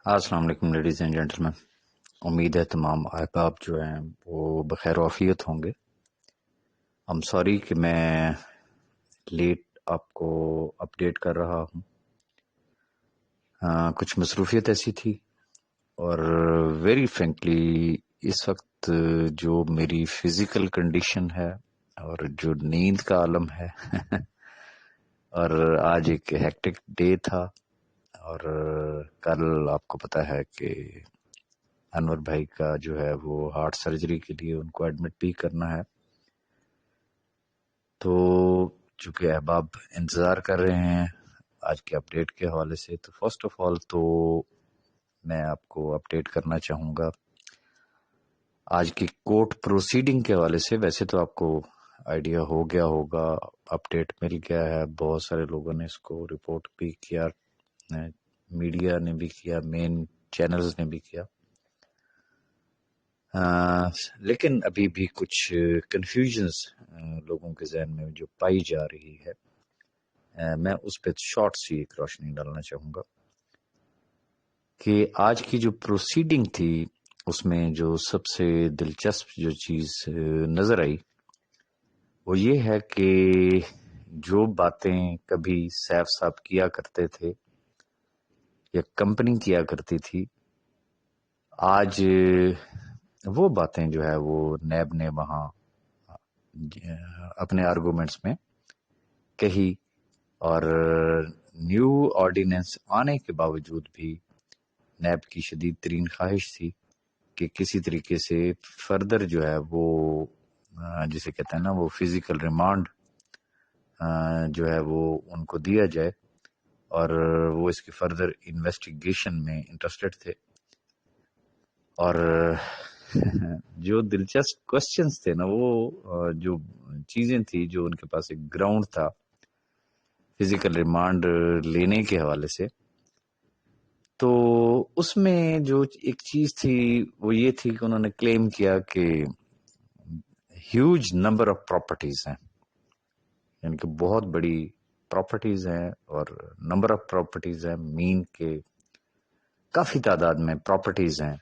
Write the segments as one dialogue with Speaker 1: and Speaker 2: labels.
Speaker 1: السلام علیکم ladies and gentleman. امید ہے تمام احباب جو ہیں وہ بخیر و عافیت ہوں گے. ہم سوری کہ میں لیٹ آپ کو اپڈیٹ کر رہا ہوں. کچھ مصروفیت ایسی تھی اور ویری فرینکلی اس وقت جو میری فزیکل کنڈیشن ہے اور جو نیند کا عالم ہے اور آج ایک ہیکٹک ڈے تھا اور کل آپ کو پتہ ہے کہ انور بھائی کا جو ہے وہ ہارٹ سرجری کے لیے ان کو ایڈمٹ بھی کرنا ہے. تو چونکہ احباب انتظار کر رہے ہیں آج کے اپڈیٹ کے حوالے سے، تو فرسٹ آف آل تو میں آپ کو اپڈیٹ کرنا چاہوں گا آج کی کورٹ پروسیڈنگ کے حوالے سے. ویسے تو آپ کو آئیڈیا ہو گیا ہوگا، اپڈیٹ مل گیا ہے، بہت سارے لوگوں نے اس کو رپورٹ بھی کیا، میڈیا نے بھی کیا، مین چینلز نے بھی کیا. لیکن ابھی بھی کچھ کنفیوژنز لوگوں کے ذہن میں جو پائی جا رہی ہے، میں اس پہ شارٹ سی ایک روشنی ڈالنا چاہوں گا کہ آج کی جو پروسیڈنگ تھی اس میں جو سب سے دلچسپ جو چیز نظر آئی وہ یہ ہے کہ جو باتیں کبھی سیف صاحب کیا کرتے تھے یا کمپنی کیا کرتی تھی، آج وہ باتیں جو ہے وہ نیب نے وہاں اپنے آرگومنٹس میں کہی، اور نیو آرڈیننس آنے کے باوجود بھی نیب کی شدید ترین خواہش تھی کہ کسی طریقے سے فردر جو ہے وہ جسے کہتے ہیں نا وہ فزیکل ریمانڈ جو ہے وہ ان کو دیا جائے، اور وہ اس کی فردر انویسٹیگیشن میں انٹرسٹڈ تھے. اور جو دلچسپ کوسچنز تھے نا، وہ جو چیزیں تھی جو ان کے پاس ایک گراؤنڈ تھا فزیکل ریمانڈ لینے کے حوالے سے، تو اس میں جو ایک چیز تھی وہ یہ تھی کہ انہوں نے کلیم کیا کہ ہیوج نمبر آف پراپرٹیز ہیں، یعنی کہ بہت بڑی پراپرٹیز ہیں اور نمبر آف پراپرٹیز ہیں، مین کے کافی تعداد میں پراپرٹیز ہیں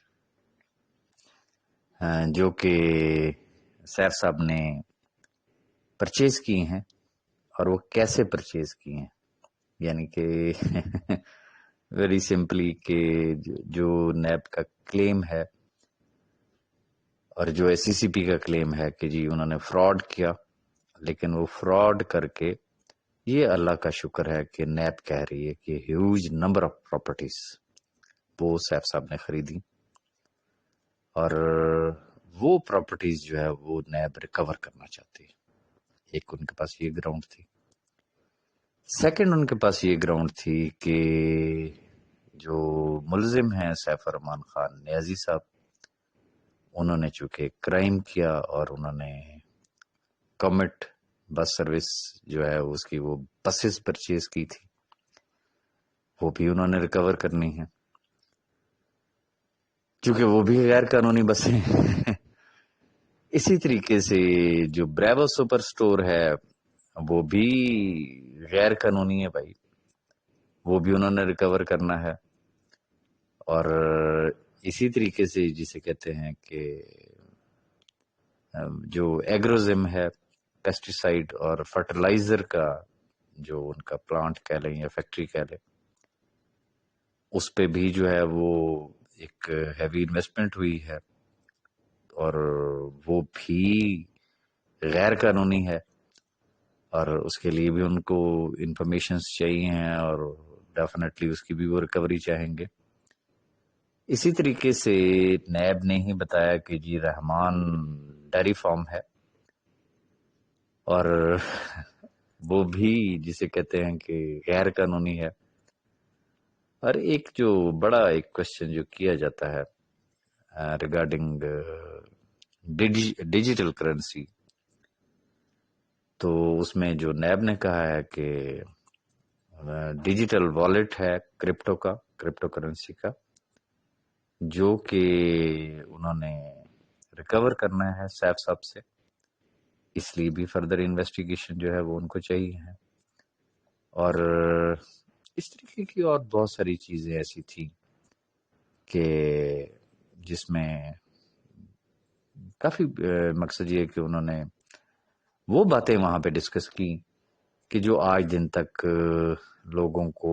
Speaker 1: جو کہ سیف صاحب نے پرچیز کی ہیں. اور وہ کیسے پرچیز کی ہیں، یعنی کہ ویری سمپلی کہ جو نیب کا کلیم ہے اور جو ایس سی سی پی کا کلیم ہے کہ جی انہوں نے فراڈ کیا، لیکن وہ فراڈ کر کے یہ اللہ کا شکر ہے کہ نیب کہہ رہی ہے کہ ہیوج نمبر آف پراپرٹیز وہ سیف صاحب نے خریدی، اور وہ پراپرٹیز جو ہے وہ نیب ریکور کرنا چاہتی ہے. ایک ان کے پاس یہ گراؤنڈ تھی. سیکنڈ ان کے پاس یہ گراؤنڈ تھی کہ جو ملزم ہیں سیف الرحمان خان نیازی صاحب، انہوں نے چونکہ کرائم کیا اور انہوں نے کامٹ بس سروس جو ہے اس کی وہ بسز پرچیز کی تھی، وہ بھی انہوں نے ریکور کرنی ہے کیونکہ وہ بھی غیر قانونی بسیں ہیں. اسی طریقے سے جو بریوو سپر سٹور ہے وہ بھی غیر قانونی ہے بھائی، وہ بھی انہوں نے ریکور کرنا ہے. اور اسی طریقے سے جسے کہتے ہیں کہ جو ایگروزم ہے، پیسٹیسائیڈ اور فرٹیلائزر کا جو ان کا پلانٹ کہہ لیں یا فیکٹری کہہ لیں، اس پہ بھی جو ہے وہ ایک ہیوی انویسٹمنٹ ہوئی ہے اور وہ بھی غیر قانونی ہے، اور اس کے لیے بھی ان کو انفارمیشنز چاہیے ہیں اور ڈیفینیٹلی اس کی بھی وہ ریکوری چاہیں گے. اسی طریقے سے نیب نے ہی بتایا کہ جی رحمان ڈیری فارم ہے، اور وہ بھی جسے کہتے ہیں کہ غیر قانونی ہے. اور ایک جو بڑا ایک کوشچن جو کیا جاتا ہے ریگارڈنگ ڈیجیٹل کرنسی، تو اس میں جو نیب نے کہا ہے کہ ڈیجیٹل والیٹ ہے کرپٹو کرنسی کا، جو کہ انہوں نے ریکور کرنا ہے سیف صاحب سے، اس لیے بھی فردر انویسٹیگیشن جو ہے وہ ان کو چاہیے ہے. اور اس طریقے کی اور بہت ساری چیزیں ایسی تھیں کہ جس میں کافی مقصد یہ کہ انہوں نے وہ باتیں وہاں پہ ڈسکس کی کہ جو آج دن تک لوگوں کو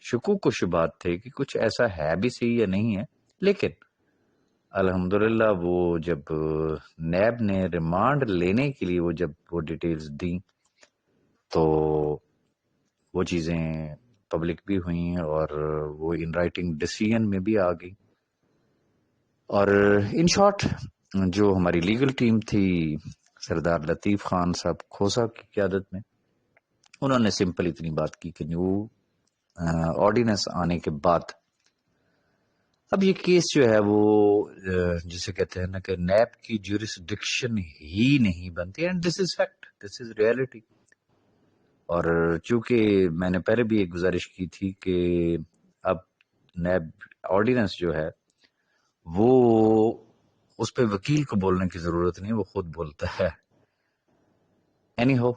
Speaker 1: شکوک و شبہات تھے کہ کچھ ایسا ہے بھی صحیح یا نہیں ہے، لیکن الحمدللہ وہ جب نیب نے ریمانڈ لینے کے لیے جب وہ ڈیٹیلز دیں تو وہ چیزیں پبلک بھی ہوئیں اور وہ ان رائٹنگ ڈیسیژن میں بھی آ گئی. اور ان شارٹ جو ہماری لیگل ٹیم تھی سردار لطیف خان صاحب کھوسا کی قیادت میں، انہوں نے سمپل اتنی بات کی کہ نیو آرڈیننس آنے کے بعد اب یہ کیس جو ہے وہ جسے کہتے ہیں نا کہ نیب کی جورسڈکشن ہی نہیں بنتی، and this is fact, this is reality. اور چونکہ میں نے پہلے بھی ایک گزارش کی تھی کہ اب نیب آرڈیننس جو ہے وہ اس پہ وکیل کو بولنے کی ضرورت نہیں، وہ خود بولتا ہے. اینی ہو،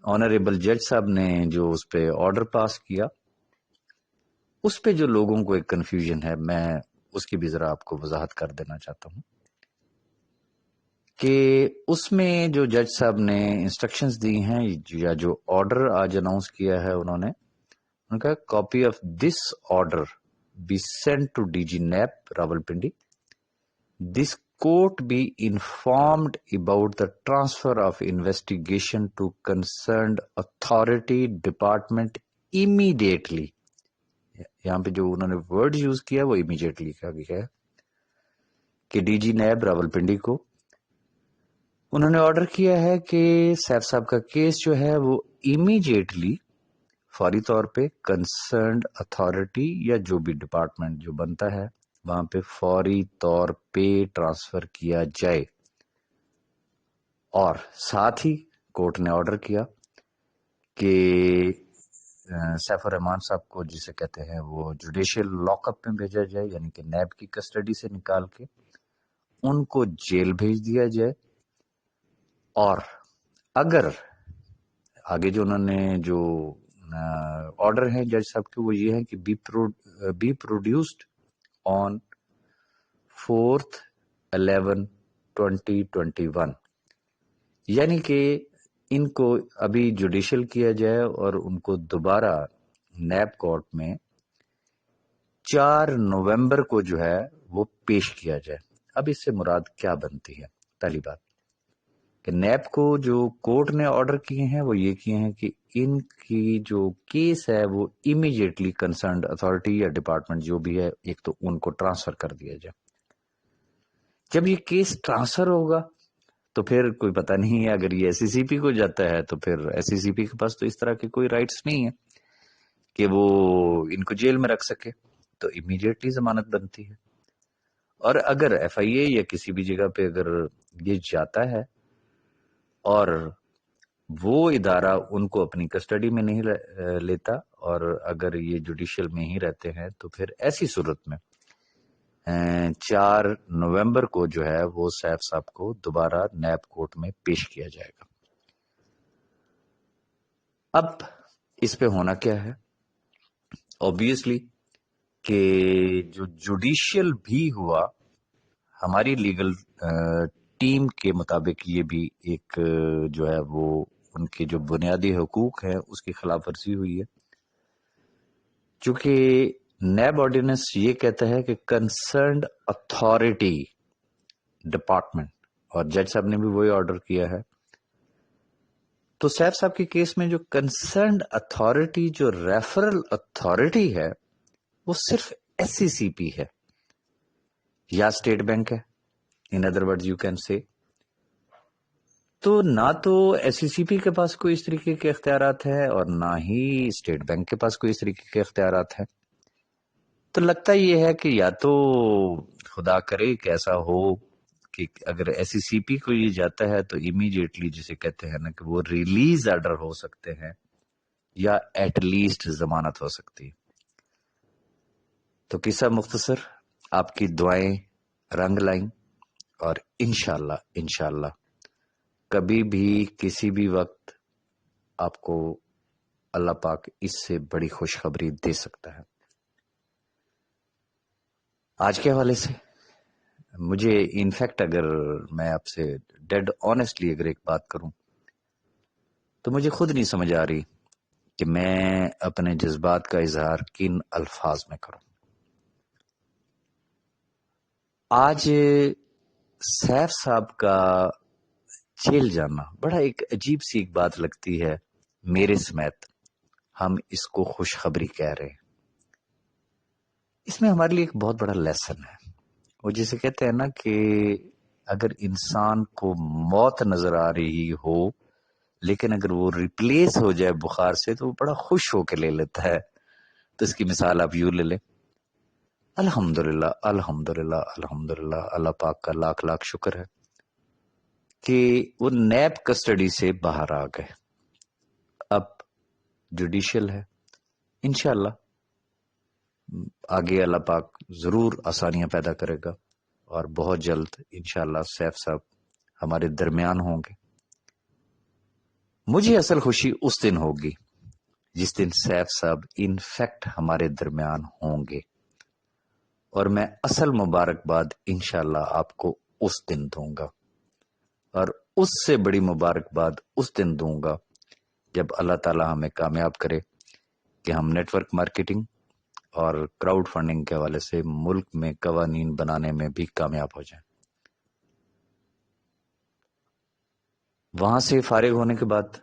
Speaker 1: آنریبل جج صاحب نے جو اس پہ آرڈر پاس کیا، اس پہ جو لوگوں کو ایک کنفیوژن ہے، میں اس کی بھی ذرا آپ کو وضاحت کر دینا چاہتا ہوں کہ اس میں جو جج صاحب نے انسٹرکشنز دی ہیں یا جو آرڈر آج اناؤنس کیا ہے ان کا copy of this order be sent to D G NAB Rawalpindi. This court be informed about the transfer of investigation to concerned authority department immediately. یہاں پہ جو انہوں نے ورڈ یوز کیا وہ امیڈیٹلی کا ہے کہ ڈی جی نیب راولپنڈی کو انہوں نے آرڈر کیا ہے کہ سیف صاحب کا کیس جو ہے وہ امیڈیٹلی فوری طور پہ کنسرنڈ اتھارٹی یا جو بھی ڈپارٹمنٹ جو بنتا ہے وہاں پہ فوری طور پہ ٹرانسفر کیا جائے. اور ساتھ ہی کورٹ نے آرڈر کیا کہ سیف الرحمان صاحب کو جسے کہتے ہیں وہ جوڈیشل لاک اپ میں بھیجا جائے، یعنی کہ نیب کی کسٹڈی سے نکال کے ان کو جیل بھیج دیا جائے. اور اگر آگے جو انہوں نے جو آرڈر ہیں جج صاحب کے وہ یہ ہے کہ بی پروڈیوسڈ آن 4/11/2021، یعنی کہ ان کو ابھی جوڈیشل کیا جائے اور ان کو دوبارہ نیب کورٹ میں 4 نومبر کو جو ہے وہ پیش کیا جائے. اب اس سے مراد کیا بنتی ہے؟ پہلی بات کہ نیب کو جو کورٹ نے آرڈر کیے ہیں وہ یہ کیے ہیں کہ ان کی جو کیس ہے وہ امیڈیٹلی کنسرنڈ اتھارٹی یا ڈپارٹمنٹ جو بھی ہے ایک تو ان کو ٹرانسفر کر دیا جائے. جب یہ کیس ٹرانسفر ہوگا تو پھر کوئی پتہ نہیں ہے، اگر یہ ایس سی سی پی کو جاتا ہے تو پھر ایس سی سی پی کے پاس تو اس طرح کے کوئی رائٹس نہیں ہے کہ وہ ان کو جیل میں رکھ سکے، تو امیڈیٹلی ضمانت بنتی ہے. اور اگر ایف آئی اے یا کسی بھی جگہ پہ اگر یہ جاتا ہے اور وہ ادارہ ان کو اپنی کسٹڈی میں نہیں لیتا اور اگر یہ جوڈیشل میں ہی رہتے ہیں تو پھر ایسی صورت میں 4 نومبر کو جو ہے وہ سیف صاحب کو دوبارہ نیب کورٹ میں پیش کیا جائے گا. اب اس پہ ہونا کیا ہے؟ obviously کہ جو جوڈیشل بھی ہوا ہماری لیگل ٹیم کے مطابق یہ بھی ایک جو ہے وہ ان کے جو بنیادی حقوق ہیں اس کی خلاف ورزی ہوئی ہے، چونکہ نیب آرڈیننس یہ کہتا ہے کہ کنسرنڈ اتھارٹی ڈپارٹمنٹ، اور جج صاحب نے بھی وہی آرڈر کیا ہے. تو سیف صاحب کے کیس میں جو کنسرنڈ اتھارٹی جو ریفرل اتھارٹی ہے وہ صرف ایس سی سی پی ہے یا اسٹیٹ بینک ہے، in other words you can say. تو نہ تو ایس سی سی پی کے پاس کوئی اس طریقے کے اختیارات ہیں اور نہ ہی اسٹیٹ بینک کے پاس کوئی اس طریقے کے اختیارات ہیں. تو لگتا یہ ہے کہ یا تو خدا کرے کہ ایسا ہو کہ اگر ایس سی سی پی کو یہ جاتا ہے تو امیڈیٹلی جسے کہتے ہیں نا کہ وہ ریلیز آرڈر ہو سکتے ہیں یا ایٹ لیسٹ ضمانت ہو سکتی. تو قصہ مختصر، آپ کی دعائیں رنگ لائیں اور انشاءاللہ کبھی بھی کسی بھی وقت آپ کو اللہ پاک اس سے بڑی خوشخبری دے سکتا ہے. آج کے حوالے سے مجھے انفیکٹ اگر میں آپ سے ڈیڈ آنیسٹلی اگر ایک بات کروں تو مجھے خود نہیں سمجھ آ رہی کہ میں اپنے جذبات کا اظہار کن الفاظ میں کروں. آج سیف صاحب کا جیل جانا بڑا ایک عجیب سی ایک بات لگتی ہے میرے سمیت. ہم اس کو خوشخبری کہہ رہے ہیں. اس میں ہمارے لیے ایک بہت بڑا لیسن ہے. وہ جسے کہتے ہیں نا کہ اگر انسان کو موت نظر آ رہی ہو لیکن اگر وہ ریپلیس ہو جائے بخار سے تو وہ بڑا خوش ہو کے لے لیتا ہے. تو اس کی مثال آپ یوں لے لیں. الحمدللہ الحمدللہ الحمدللہ، اللہ پاک کا لاکھ لاکھ شکر ہے کہ وہ نیب کسٹڈی سے باہر آ گئے. اب جوڈیشل ہے. انشاءاللہ آگے اللہ پاک ضرور آسانیاں پیدا کرے گا اور بہت جلد انشاءاللہ سیف صاحب ہمارے درمیان ہوں گے. مجھے اصل خوشی اس دن ہوگی جس دن سیف صاحب انفیکٹ ہمارے درمیان ہوں گے، اور میں اصل مبارکباد انشاءاللہ آپ کو اس دن دوں گا، اور اس سے بڑی مبارکباد اس دن دوں گا جب اللہ تعالی ہمیں کامیاب کرے کہ ہم نیٹ ورک مارکیٹنگ اور کراؤڈ فنڈنگ کے حوالے سے ملک میں قوانین بنانے میں بھی کامیاب ہو جائیں. وہاں سے فارغ ہونے کے بعد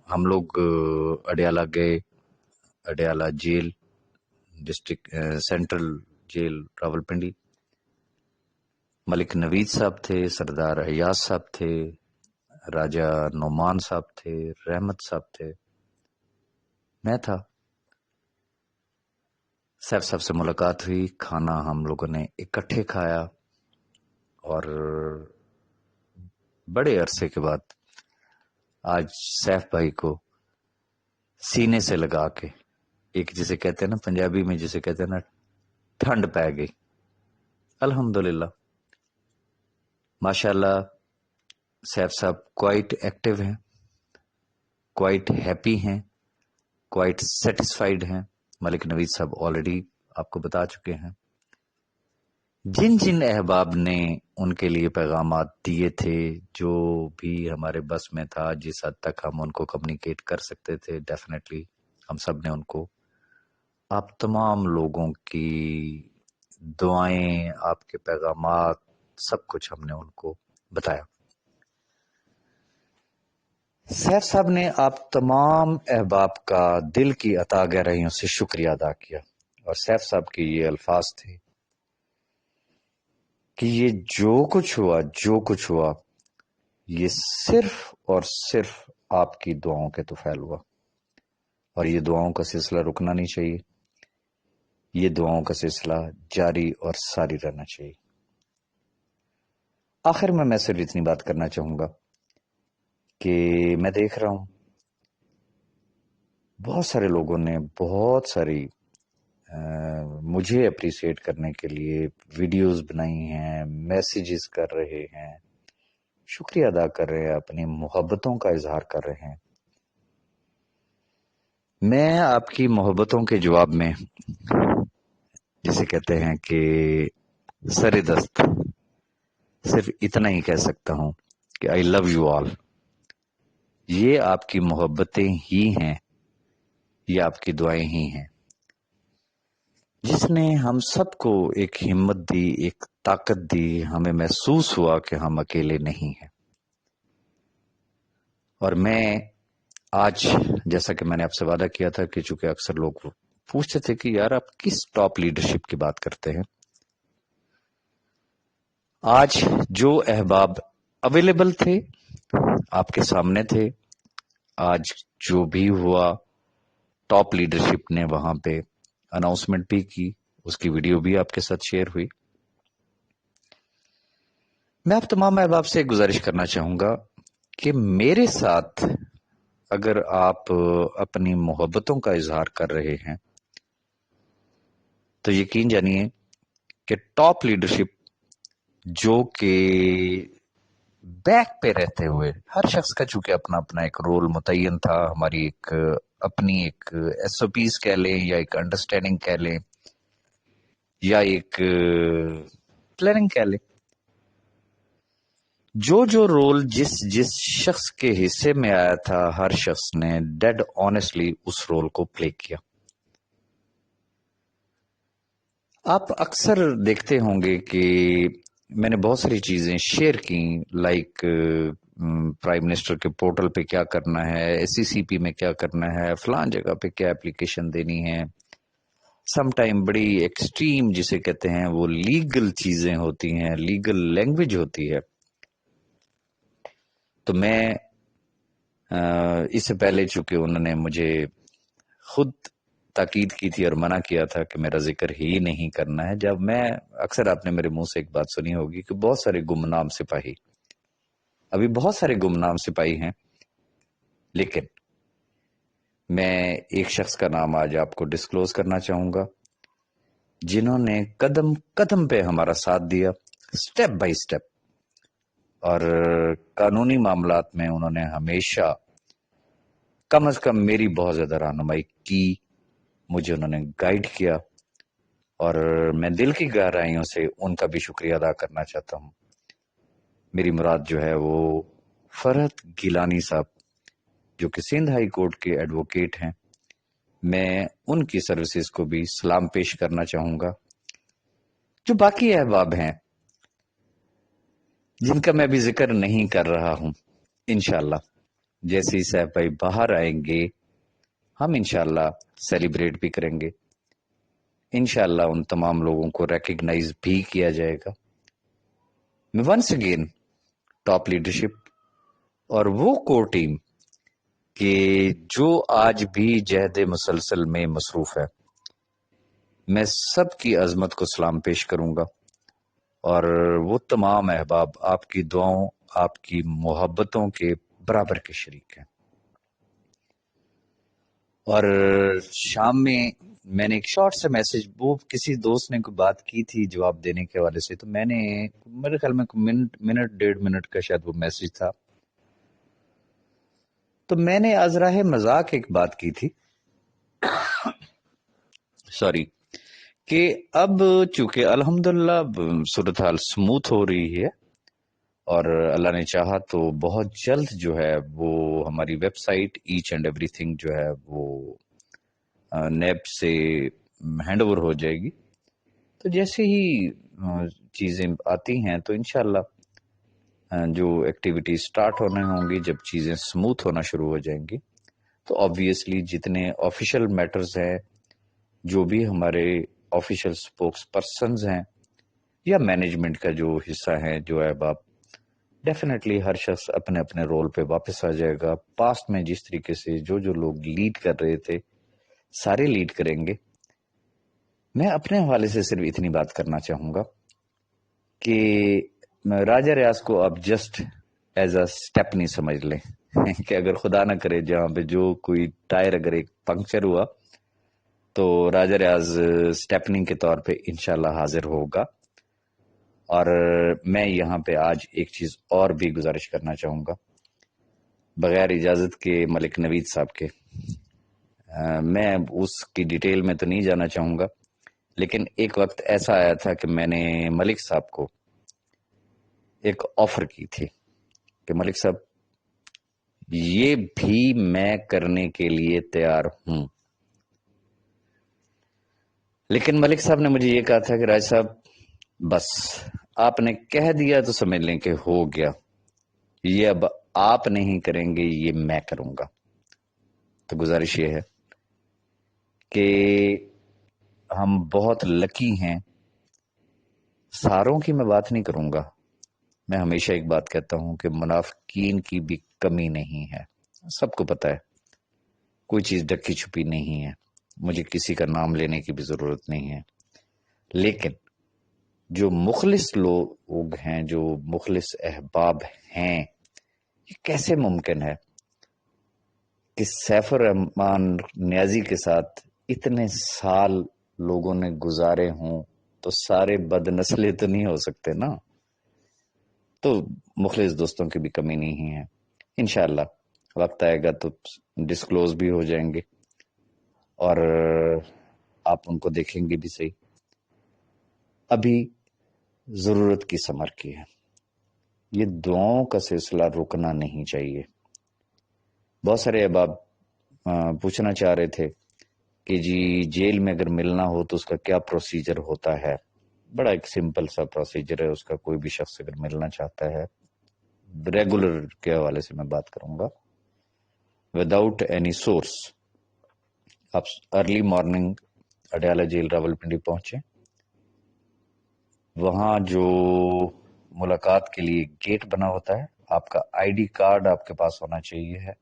Speaker 1: ہم لوگ اڈیالہ گئے. Adiala jail district central jail Rawalpindi. Malik Naveed صاحب تھے، سردار ایاز صاحب تھے، راجہ نعمان صاحب تھے، رحمت صاحب تھے، میں تھا. سیف صاحب سے ملاقات ہوئی، کھانا ہم لوگوں نے اکٹھے کھایا، اور بڑے عرصے کے بعد آج سیف بھائی کو سینے سے لگا کے ایک جسے کہتے ہیں نا پنجابی میں جسے کہتے ہیں نا ٹھنڈ پہ گئی. الحمدللہ ماشاءاللہ سیف صاحب کوائٹ ایکٹیو ہیں، کوائٹ ہیپی ہیں، کوائٹ سیٹسفائیڈ ہیں. ملک نوید صاحب آلریڈی آپ کو بتا چکے ہیں. جن جن احباب نے ان کے لیے پیغامات دیے تھے، جو بھی ہمارے بس میں تھا، جس حد تک ہم ان کو کمیونیکیٹ کر سکتے تھے، ڈیفینیٹلی ہم سب نے ان کو. آپ تمام لوگوں کی دعائیں، آپ کے پیغامات، سب کچھ ہم نے ان کو بتایا. سیف صاحب نے آپ تمام احباب کا دل کی عطا گہرائیوں سے شکریہ ادا کیا، اور سیف صاحب کے یہ الفاظ تھے کہ یہ جو کچھ ہوا یہ صرف اور صرف آپ کی دعاؤں کے طفیل ہوا، اور یہ دعاؤں کا سلسلہ رکنا نہیں چاہیے، یہ دعاؤں کا سلسلہ جاری اور ساری رہنا چاہیے. آخر میں صرف اتنی بات کرنا چاہوں گا کہ میں دیکھ رہا ہوں بہت سارے لوگوں نے بہت ساری مجھے اپریشیٹ کرنے کے لیے ویڈیوز بنائی ہیں، میسیجز کر رہے ہیں، شکریہ ادا کر رہے ہیں، اپنی محبتوں کا اظہار کر رہے ہیں. میں آپ کی محبتوں کے جواب میں جسے کہتے ہیں کہ سر دست صرف اتنا ہی کہہ سکتا ہوں کہ آئی لو یو آل. یہ آپ کی محبتیں ہی ہیں، یہ آپ کی دعائیں ہی ہیں جس نے ہم سب کو ایک ہمت دی، ایک طاقت دی. ہمیں محسوس ہوا کہ ہم اکیلے نہیں ہیں. اور میں آج جیسا کہ میں نے آپ سے وعدہ کیا تھا کہ چونکہ اکثر لوگ پوچھتے تھے کہ یار آپ کس ٹاپ لیڈرشپ کی بات کرتے ہیں، آج جو احباب اویلیبل تھے آپ کے سامنے تھے، آج جو بھی ہوا ٹاپ لیڈرشپ نے وہاں پہ اناؤنسمنٹ بھی کی، اس کی ویڈیو بھی آپ کے ساتھ شیئر ہوئی. میں آپ تمام احباب سے گزارش کرنا چاہوں گا کہ میرے ساتھ اگر آپ اپنی محبتوں کا اظہار کر رہے ہیں تو یقین جانیے کہ ٹاپ لیڈرشپ جو کہ بیک پہ رہتے ہوئے، ہر شخص کا چونکہ اپنا اپنا ایک رول متعین تھا، ہماری ایک اپنی ایک ایس او پیز کہہ لیں یا ایک انڈرسٹینڈنگ کہہ لیں یا ایک پلاننگ کہہ لیں. جو رول جس شخص کے حصے میں آیا تھا ہر شخص نے ڈیڈ آنیسٹلی اس رول کو پلے کیا. آپ اکثر دیکھتے ہوں گے کہ میں نے بہت ساری چیزیں شیئر کی، لائک پرائم منسٹر کے پورٹل پہ کیا کرنا ہے، ایس سی سی پی میں کیا کرنا ہے، فلان جگہ پہ کیا اپلیکیشن دینی ہے. سم ٹائم بڑی ایکسٹریم جسے کہتے ہیں وہ لیگل چیزیں ہوتی ہیں، لیگل لینگویج ہوتی ہے. تو میں اس سے پہلے چونکہ انہوں نے مجھے خود تاکید کی تھی اور منع کیا تھا کہ میرا ذکر ہی نہیں کرنا ہے. جب میں اکثر آپ نے میرے منہ سے ایک بات سنی ہوگی کہ بہت سارے گمنام سپاہی، ابھی بہت سارے گمنام سپاہی ہیں، لیکن میں ایک شخص کا نام آج آپ کو ڈسکلوز کرنا چاہوں گا جنہوں نے قدم قدم پہ ہمارا ساتھ دیا، سٹیپ بائی سٹیپ، اور قانونی معاملات میں انہوں نے ہمیشہ کم از کم میری بہت زیادہ رہنمائی کی، مجھے انہوں نے گائیڈ کیا، اور میں دل کی گہرائیوں سے ان کا بھی شکریہ ادا کرنا چاہتا ہوں. میری مراد جو ہے وہ فرحت گیلانی صاحب جو کہ سندھ ہائی کورٹ کے ایڈوکیٹ ہیں، میں ان کی سروسز کو بھی سلام پیش کرنا چاہوں گا. جو باقی احباب ہیں جن کا میں بھی ذکر نہیں کر رہا ہوں، انشاءاللہ جیسے ہی صاحب بھائی باہر آئیں گے ہم انشاءاللہ سیلیبریٹ بھی کریں گے، انشاءاللہ ان تمام لوگوں کو ریکگنائز بھی کیا جائے گا. میں ونس اگین ٹاپ لیڈرشپ اور وہ کور ٹیم کہ جو آج بھی جہد مسلسل میں مصروف ہے، میں سب کی عظمت کو سلام پیش کروں گا، اور وہ تمام احباب آپ کی دعاؤں، آپ کی محبتوں کے برابر کے شریک ہیں. اور شام میں نے ایک شارٹ سے میسج، وہ کسی دوست نے کوئی بات کی تھی جواب دینے کے حوالے سے، تو میں نے میرے خیال میں منٹ 1.5 منٹ کا شاید وہ میسج تھا، تو میں نے از راہ مذاق ایک بات کی تھی سوری، کہ اب چونکہ الحمدللہ صورتحال سموتھ ہو رہی ہے، اور اللہ نے چاہا تو بہت جلد جو ہے وہ ہماری ویب سائٹ ایچ اینڈ ایوری تھنگ جو ہے وہ نیب سے ہینڈ اوور ہو جائے گی. تو جیسے ہی چیزیں آتی ہیں تو انشاءاللہ جو ایکٹیویٹیز سٹارٹ ہونے ہوں گی، جب چیزیں سموتھ ہونا شروع ہو جائیں گی، تو آبویسلی جتنے آفیشیل میٹرز ہیں، جو بھی ہمارے آفیشیل سپوکس پرسنز ہیں یا مینجمنٹ کا جو حصہ ہے، جو احباب، ڈیفینیٹلی ہر شخص اپنے اپنے رول پہ واپس آ جائے گا. پاسٹ میں جس طریقے سے جو لوگ لیڈ کر رہے تھے سارے لیڈ کریں گے. میں اپنے حوالے سے صرف اتنی بات کرنا چاہوں گا کہ راجہ ریاض کو آپ جسٹ ایز اے سٹیپ نہیں سمجھ لیں کہ اگر خدا نہ کرے جہاں پہ جو کوئی ٹائر اگر ایک پنکچر ہوا تو راجہ ریاض سٹیپنی کے طور پہ انشاءاللہ حاضر ہوگا. اور میں یہاں پہ آج ایک چیز اور بھی گزارش کرنا چاہوں گا بغیر اجازت کے ملک نوید صاحب کے. میں اس کی ڈیٹیل میں تو نہیں جانا چاہوں گا، لیکن ایک وقت ایسا آیا تھا کہ میں نے ملک صاحب کو ایک آفر کی تھی کہ ملک صاحب یہ بھی میں کرنے کے لیے تیار ہوں، لیکن ملک صاحب نے مجھے یہ کہا تھا کہ راج صاحب بس آپ نے کہہ دیا تو سمجھ لیں کہ ہو گیا، یہ اب آپ نہیں کریں گے، یہ میں کروں گا. تو گزارش یہ ہے کہ ہم بہت لکی ہیں. ساروں کی میں بات نہیں کروں گا، میں ہمیشہ ایک بات کہتا ہوں کہ منافقین کی بھی کمی نہیں ہے. سب کو پتا ہے کوئی چیز ڈکی چھپی نہیں ہے، مجھے کسی کا نام لینے کی بھی ضرورت نہیں ہے. لیکن جو مخلص لوگ ہیں، جو مخلص احباب ہیں، یہ کیسے ممکن ہے کہ سیف الرحمان نیازی کے ساتھ اتنے سال لوگوں نے گزارے ہوں تو سارے بد نسلے تو نہیں ہو سکتے نا. تو مخلص دوستوں کی بھی کمی نہیں ہے. انشاءاللہ وقت آئے گا تو ڈسکلوز بھی ہو جائیں گے اور آپ ان کو دیکھیں گے بھی صحیح. ابھی ضرورت کی ثمر کی ہے. یہ دعاؤں کا سلسلہ رکنا نہیں چاہیے. بہت سارے احباب پوچھنا چاہ رہے تھے کہ جی جیل میں اگر ملنا ہو تو اس کا کیا پروسیجر ہوتا ہے. بڑا ایک سمپل سا پروسیجر ہے اس کا. کوئی بھی شخص اگر ملنا چاہتا ہے، ریگولر کے حوالے سے میں بات کروں گا، وداؤٹ اینی سورس، آپ early morning Adiala jail Rawalpindi پہنچیں. وہاں جو ملاقات کے لیے گیٹ بنا ہوتا ہے، آپ کا آئی ڈی کارڈ آپ کے پاس ہونا چاہیے ہے.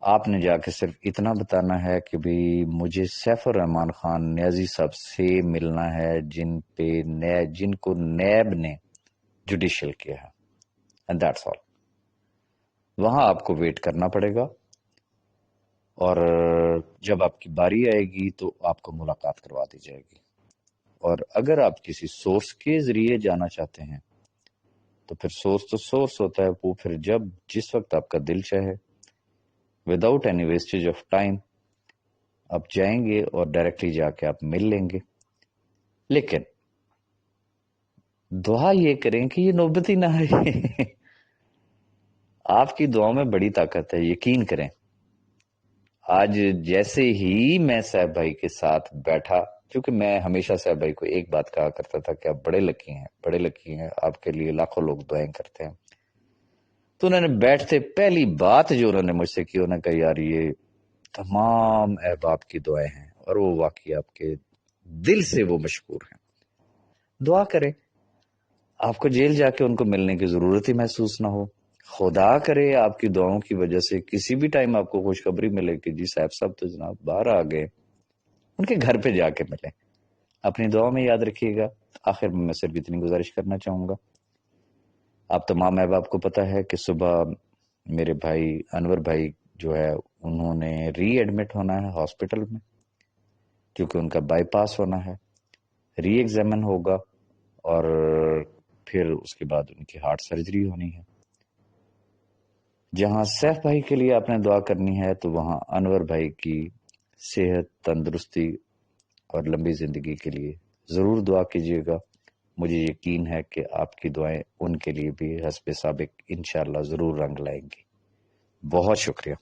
Speaker 1: آپ نے جا کے صرف اتنا بتانا ہے کہ بھی مجھے سیف الرحمان خان نیازی صاحب سے ملنا ہے جن کو نیب نے جوڈیشل کیا ہے، اینڈ دیٹس آل. وہاں آپ کو ویٹ کرنا پڑے گا، اور جب آپ کی باری آئے گی تو آپ کو ملاقات کروا دی جائے گی. اور اگر آپ کسی سورس کے ذریعے جانا چاہتے ہیں تو پھر سورس تو سورس ہوتا ہے، وہ پھر جس وقت آپ کا دل چاہے، without any wastage of time آپ جائیں گے اور ڈائریکٹلی جا کے آپ مل لیں گے. لیکن دعا یہ کریں کہ یہ نوبت ہی نہ آئے. آپ کی دعاؤں میں بڑی طاقت ہے، یقین کریں. آج جیسے ہی میں صاحب بھائی کے ساتھ بیٹھا، کیونکہ میں ہمیشہ صاحب بھائی کو ایک بات کہا کرتا تھا کہ آپ بڑے لکی ہیں، آپ کے لیے لاکھوں لوگ دعائیں کرتے ہیں. تو انہوں نے بیٹھتے پہلی بات جو انہوں نے مجھ سے کی، انہوں نے کہا یار یہ تمام احباب کی دعائیں ہیں، اور وہ واقعی آپ کے دل سے وہ مشکور ہیں. دعا کریں آپ کو جیل جا کے ان کو ملنے کی ضرورت ہی محسوس نہ ہو. خدا کرے آپ کی دعاؤں کی وجہ سے کسی بھی ٹائم آپ کو خوشخبری ملے کہ جی صاحب تو جناب باہر آ گئے، ان کے گھر پہ جا کے ملیں. اپنی دعاؤں میں یاد رکھیے گا. آخر میں صرف اتنی گزارش کرنا چاہوں گا، آپ تمام احباب کو پتہ ہے کہ صبح میرے بھائی انور بھائی جو ہے انہوں نے ری ایڈمٹ ہونا ہے ہاسپٹل میں، کیونکہ ان کا بائی پاس ہونا ہے. ری ایگزامن ہوگا اور پھر اس کے بعد ان کی ہارٹ سرجری ہونی ہے. جہاں سیف بھائی کے لیے آپ نے دعا کرنی ہے تو وہاں انور بھائی کی صحت، تندرستی اور لمبی زندگی کے لیے ضرور دعا کیجیے گا. مجھے یقین ہے کہ آپ کی دعائیں ان کے لیے بھی حسب سابق انشاءاللہ ضرور رنگ لائیں گی. بہت شکریہ.